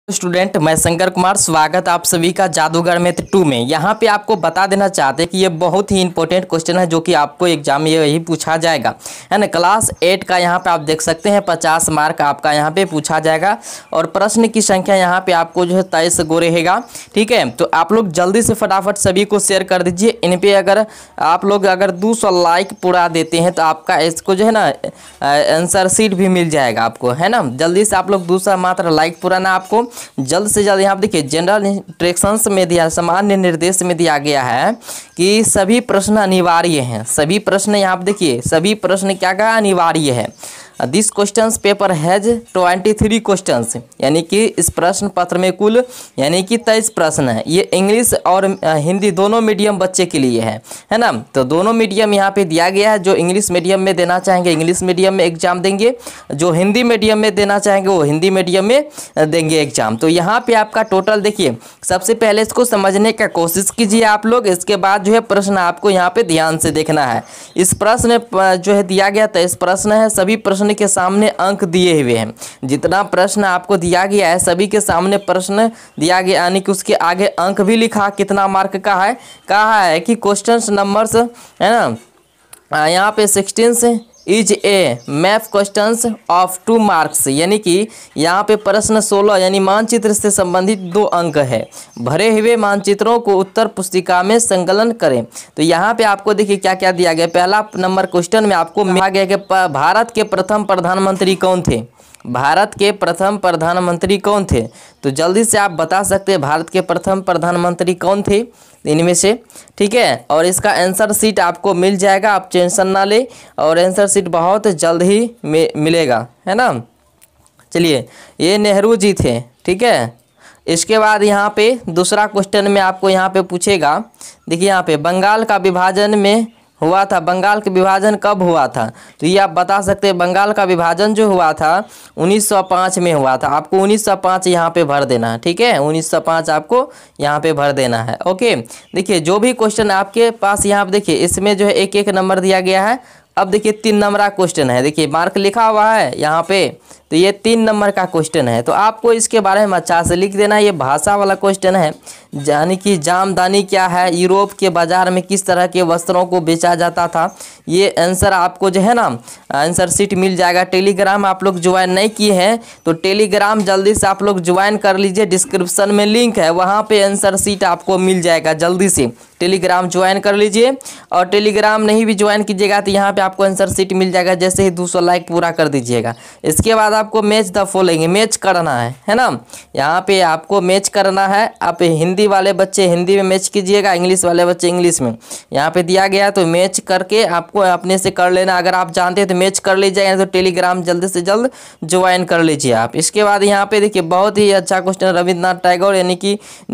Student, मैं शंकर कुमार। स्वागत आप सभी का जादूगर मैथ 2 में। यहाँ पे आपको बता देना चाहते हैं कि ये बहुत ही इंपॉर्टेंट क्वेश्चन है जो कि आपको एग्जाम में यही पूछा जाएगा, है ना। क्लास 8 का यहाँ पे आप देख सकते हैं 50 मार्क आपका यहाँ पे पूछा जाएगा और प्रश्न की संख्या यहाँ पे आपको जो है 23 गो रहेगा। ठीक है, तो आप लोग जल्दी से फटाफट सभी को शेयर कर दीजिए। इन पे अगर आप लोग 200 लाइक पूरा देते हैं तो आपका इसको जो है ना आंसर शीट भी मिल जाएगा आपको, है ना। जल्दी से आप लोग 200 मात्र लाइक पुराना आपको जल्द से जल्द। यहाँ देखिए जनरल इंस्ट्रक्शंस में दिया, सामान्य निर्देश में दिया गया है कि सभी प्रश्न अनिवार्य हैं। सभी प्रश्न यहाँ आप देखिए, सभी प्रश्न क्या क्या अनिवार्य है। This questions paper has 23 questions, यानी कि इस प्रश्न पत्र में कुल यानी कि 23 प्रश्न है। ये इंग्लिश और हिंदी दोनों मीडियम बच्चे के लिए है ना। तो दोनों मीडियम यहाँ पे दिया गया है। जो इंग्लिश मीडियम में देना चाहेंगे इंग्लिश मीडियम में एग्जाम देंगे, जो हिंदी मीडियम में देना चाहेंगे वो हिंदी मीडियम में देंगे एग्जाम। तो यहाँ पे आपका टोटल देखिए, सबसे पहले इसको समझने का कोशिश कीजिए आप लोग। इसके बाद जो है प्रश्न आपको यहाँ पे ध्यान से देखना है। इस प्रश्न जो है दिया गया 23 प्रश्न है। सभी प्रश्न के सामने अंक दिए हुए हैं। जितना प्रश्न आपको दिया गया है सभी के सामने प्रश्न दिया गया, यानी कि उसके आगे अंक भी लिखा कितना मार्क का है। कहा है कि क्वेश्चंस नंबर्स, है ना, यहाँ पे 16 is a math questions of 2 marks, यानी कि यहाँ पे प्रश्न 16 यानी मानचित्र से संबंधित 2 अंक है। भरे हुए मानचित्रों को उत्तर पुस्तिका में संकलन करें। तो यहाँ पे आपको देखिए क्या क्या दिया गया। पहला नंबर क्वेश्चन में आपको कहा गया कि भारत के प्रथम प्रधानमंत्री कौन थे। भारत के प्रथम प्रधानमंत्री कौन थे, तो जल्दी से आप बता सकते हैं भारत के प्रथम प्रधानमंत्री कौन थे इनमें से। ठीक है, और इसका आंसर शीट आपको मिल जाएगा, आप टेंशन ना ले, और आंसर शीट बहुत जल्द ही मिलेगा, है ना। चलिए, ये नेहरू जी थे। ठीक है, इसके बाद यहाँ पे दूसरा क्वेश्चन में आपको यहाँ पे पूछेगा, देखिए यहाँ पे बंगाल का विभाजन में हुआ था। बंगाल का विभाजन कब हुआ था, तो ये आप बता सकते हैं। बंगाल का विभाजन जो हुआ था 1905 में हुआ था। आपको 1905 यहाँ पे भर देना है। ठीक है, 1905 आपको यहाँ पे भर देना है। ओके, देखिए जो भी क्वेश्चन आपके पास यहाँ पे देखिए, इसमें जो है एक एक नंबर दिया गया है। अब देखिए 3 नंबर का क्वेश्चन है, देखिए मार्क लिखा हुआ है यहाँ पे, तो ये 3 नंबर का क्वेश्चन है। तो आपको इसके बारे में अच्छा से लिख देना। ये भाषा वाला क्वेश्चन है, यानी कि जामदानी क्या है, यूरोप के बाजार में किस तरह के वस्त्रों को बेचा जाता था। ये आंसर आपको जो है ना आंसर शीट मिल जाएगा। टेलीग्राम आप लोग ज्वाइन नहीं किए हैं तो टेलीग्राम जल्दी से आप लोग ज्वाइन कर लीजिए। डिस्क्रिप्शन में लिंक है, वहाँ पे आंसर शीट आपको मिल जाएगा। जल्दी से टेलीग्राम ज्वाइन कर लीजिए, और टेलीग्राम नहीं भी ज्वाइन कीजिएगा तो यहाँ पे आपको आंसर शीट मिल जाएगा जैसे ही 200 लाइक पूरा कर दीजिएगा। इसके बाद आपको मैच द फॉलोइंग मैच करना है ना। यहाँ पे आपको मैच करना है। आप हिंदी वाले बच्चे हिंदी में मैच कीजिएगा, इंग्लिश वाले बच्चे इंग्लिश में। यहाँ पे दिया गया तो मैच करके आपको अपने से कर लेना। अगर आप जानते हैं तो मैच कर लीजिएगा, तो टेलीग्राम जल्दी से जल्द ज्वाइन कर लीजिए आप। इसके बाद यहाँ पे देखिए बहुत ही अच्छा क्वेश्चन, रविन्द्रनाथ टैगोर, यानी कि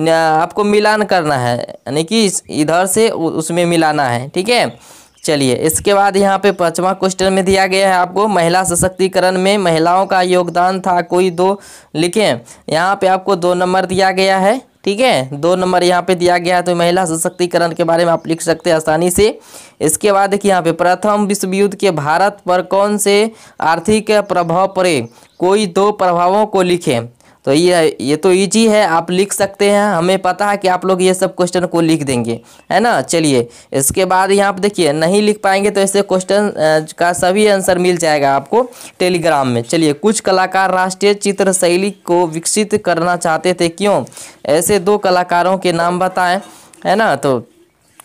आपको मिलान करना है, यानी कि इधर से उसमें मिलाना है। ठीक है, चलिए इसके बाद यहाँ पे 5वां क्वेश्चन में दिया गया है आपको महिला सशक्तिकरण में महिलाओं का योगदान था, कोई 2 लिखें। यहाँ पे आपको 2 नंबर दिया गया है। ठीक है, 2 नंबर यहाँ पे दिया गया है, तो महिला सशक्तिकरण के बारे में आप लिख सकते हैं आसानी से। इसके बाद देखिए यहाँ पे प्रथम विश्व युद्ध के भारत पर कौन से आर्थिक प्रभाव पड़े, कोई 2 प्रभावों को लिखें। तो ये तो इजी है, आप लिख सकते हैं। हमें पता है कि आप लोग ये सब क्वेश्चन को लिख देंगे, है ना। चलिए इसके बाद यहाँ पे देखिए नहीं लिख पाएंगे तो ऐसे क्वेश्चन का सभी आंसर मिल जाएगा आपको टेलीग्राम में। चलिए, कुछ कलाकार राष्ट्रीय चित्र शैली को विकसित करना चाहते थे, क्यों। ऐसे 2 कलाकारों के नाम बताएं, है ना। तो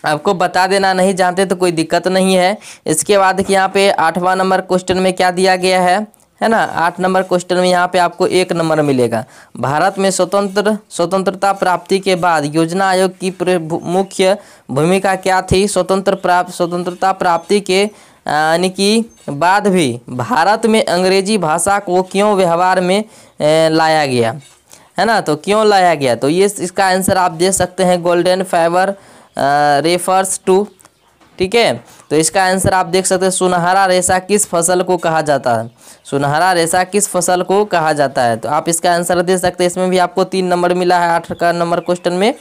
आपको बता देना, नहीं जानते तो कोई दिक्कत नहीं है। इसके बाद देखिए यहाँ पे 8वां नंबर क्वेश्चन में क्या दिया गया है ना। 8 नंबर क्वेश्चन में यहाँ पे आपको 1 नंबर मिलेगा। भारत में स्वतंत्रता प्राप्ति के बाद योजना आयोग की मुख्य भूमिका क्या थी। स्वतंत्रता प्राप्ति के यानी कि बाद भी भारत में अंग्रेजी भाषा को क्यों व्यवहार में लाया गया, है ना। तो क्यों लाया गया, तो ये इसका आंसर आप दे सकते हैं गोल्डन फाइबर रेफर्स टू। ठीक है, तो इसका आंसर आप देख सकते हैं सुनहरा रेशा किस फसल को कहा जाता है। सुनहरा रेशा किस फसल को कहा जाता है, तो आप इसका आंसर दे सकते हैं। इसमें भी आपको 3 नंबर मिला है 8 का नंबर क्वेश्चन में,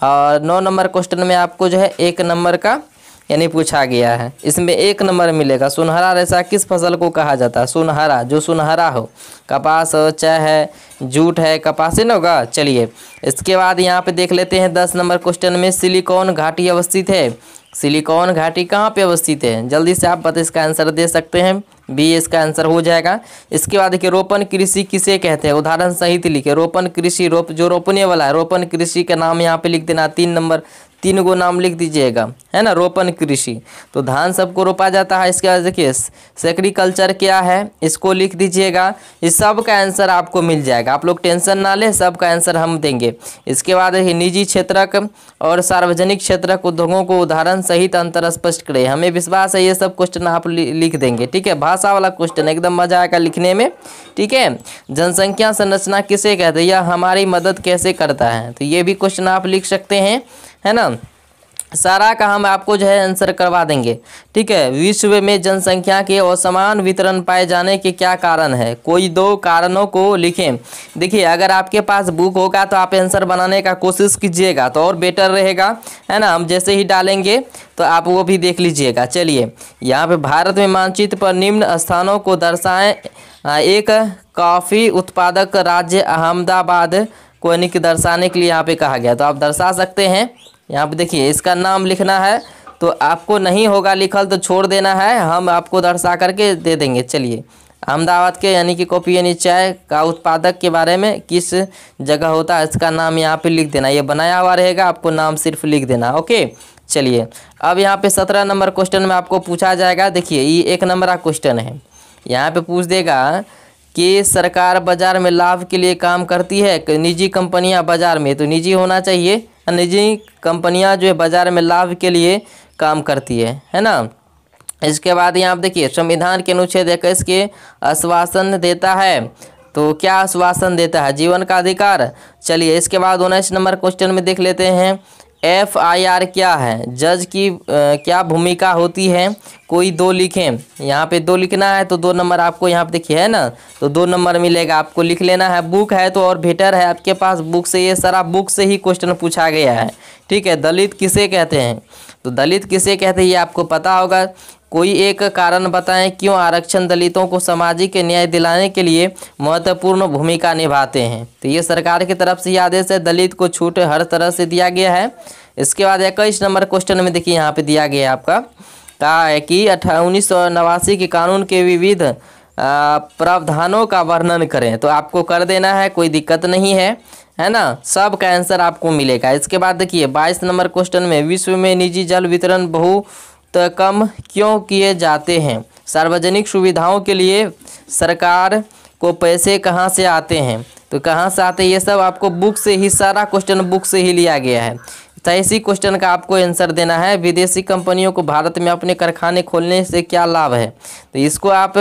और 9 नंबर क्वेश्चन में आपको जो है 1 नंबर का यानी पूछा गया है। इसमें 1 नंबर मिलेगा। सुनहरा रेशा किस फसल को कहा जाता है? सुनहरा, जो सुनहरा हो, कपास हो, चाय है, जूट है, कपास ही ना होगा। चलिए इसके बाद यहाँ पे देख लेते हैं 10 नंबर क्वेश्चन में सिलिकॉन घाटी अवस्थित है। सिलिकॉन घाटी कहाँ पे अवस्थित है? जल्दी से आप बता, इसका आंसर दे सकते हैं। बी इसका आंसर हो जाएगा। इसके बाद देखिए रोपण कृषि किसे कहते हैं? उदाहरण सहित लिखे। रोपण कृषि, जो रोपने वाला है, रोपण कृषि का नाम यहाँ पे लिख देना। 3 नंबर, 3 गो नाम लिख दीजिएगा, है ना। रोपण कृषि तो धान सबको रोपा जाता है। इसके बाद देखिए सेक्रीकल्चर क्या है, इसको लिख दीजिएगा। इस सब का आंसर आपको मिल जाएगा, आप लोग टेंशन ना लें, सब का आंसर हम देंगे। इसके बाद देखिए निजी क्षेत्रक और सार्वजनिक क्षेत्रक उद्योगों को उदाहरण सहित अंतर स्पष्ट करें। हमें विश्वास है ये सब क्वेश्चन आप लिख देंगे, ठीक है। भाषा वाला क्वेश्चन एकदम मजा आएगा लिखने में, ठीक है। जनसंख्या संरचना किसे कहते हैं? यह हमारी मदद कैसे करता है? तो ये भी क्वेश्चन आप लिख सकते हैं, है ना। सारा का हम आपको जो है आंसर करवा देंगे, ठीक है। विश्व में जनसंख्या के असमान वितरण पाए जाने के क्या कारण है? कोई 2 कारणों को लिखें। देखिए अगर आपके पास बुक होगा तो आप आंसर बनाने का कोशिश कीजिएगा तो और बेटर रहेगा, है ना। हम जैसे ही डालेंगे तो आप वो भी देख लीजिएगा। चलिए यहाँ पे भारत में मानचित्र पर निम्न स्थानों को दर्शाएं। एक कॉफ़ी उत्पादक राज्य अहमदाबाद को दर्शाने के लिए यहाँ पे कहा गया, तो आप दर्शा सकते हैं। यहाँ पे देखिए इसका नाम लिखना है, तो आपको नहीं होगा लिखल तो छोड़ देना है, हम आपको दर्शा करके दे देंगे। चलिए अहमदाबाद के यानी कि कॉफ़ी यानी चाय का उत्पादक के बारे में किस जगह होता है, इसका नाम यहाँ पे लिख देना। ये बनाया हुआ रहेगा, आपको नाम सिर्फ लिख देना, ओके। चलिए अब यहाँ पे 17 नंबर क्वेश्चन में आपको पूछा जाएगा। देखिए ये 1 नंबर का क्वेश्चन है। यहाँ पे पूछ देगा कि सरकार बाजार में लाभ के लिए काम करती है, निजी कंपनियां बाजार में, तो निजी होना चाहिए। निजी कंपनियां जो है बाजार में लाभ के लिए काम करती है ना। इसके बाद यहाँ आप देखिए संविधान के अनुच्छेद 21 के आश्वासन देता है, तो क्या आश्वासन देता है? जीवन का अधिकार। चलिए इसके बाद 19 नंबर क्वेश्चन में देख लेते हैं FIR क्या है? जज की क्या भूमिका होती है? कोई 2 लिखें। यहाँ पे 2 लिखना है तो 2 नंबर आपको यहाँ पे देखिए, है ना, तो 2 नंबर मिलेगा, आपको लिख लेना है। बुक है तो और बेटर है आपके पास बुक से, ये सारा बुक से ही क्वेश्चन पूछा गया है, ठीक है। दलित किसे कहते हैं? तो दलित किसे कहते हैं ये आपको पता होगा। कोई एक कारण बताएं क्यों आरक्षण दलितों को सामाजिक न्याय दिलाने के लिए महत्वपूर्ण भूमिका निभाते हैं? तो ये सरकार की तरफ से आदेश है, दलित को छूट हर तरह से दिया गया है। इसके बाद 21 नंबर क्वेश्चन में देखिए यहाँ पे दिया गया है आपका, कहा है कि 1989 के कानून के विविध प्रावधानों का वर्णन करें, तो आपको कर देना है, कोई दिक्कत नहीं है ना। सब का आंसर आपको मिलेगा। इसके बाद देखिए 22 नंबर क्वेश्चन में विश्व में निजी जल वितरण बहुत कम क्यों किए जाते हैं? सार्वजनिक सुविधाओं के लिए सरकार को पैसे कहाँ से आते हैं? तो कहाँ से आते हैं ये सब आपको बुक से ही, सारा क्वेश्चन बुक से ही लिया गया है। तो इसी क्वेश्चन का आपको आंसर देना है। विदेशी कंपनियों को भारत में अपने कारखाने खोलने से क्या लाभ है? तो इसको आप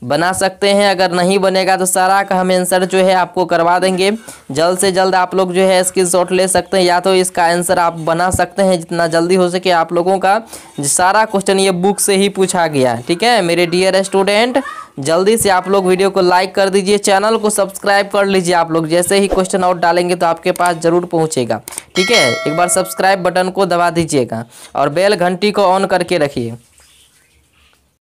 बना सकते हैं, अगर नहीं बनेगा तो सारा का हम आंसर जो है आपको करवा देंगे। जल्द से जल्द आप लोग जो है स्क्रीनशॉट ले सकते हैं, या तो इसका आंसर आप बना सकते हैं जितना जल्दी हो सके। आप लोगों का सारा क्वेश्चन ये बुक से ही पूछा गया है, ठीक है मेरे डियर स्टूडेंट। जल्दी से आप लोग वीडियो को लाइक कर दीजिए, चैनल को सब्सक्राइब कर लीजिए। आप लोग जैसे ही क्वेश्चन आउट डालेंगे तो आपके पास ज़रूर पहुँचेगा, ठीक है। एक बार सब्सक्राइब बटन को दबा दीजिएगा और बेल घंटी को ऑन करके रखिए।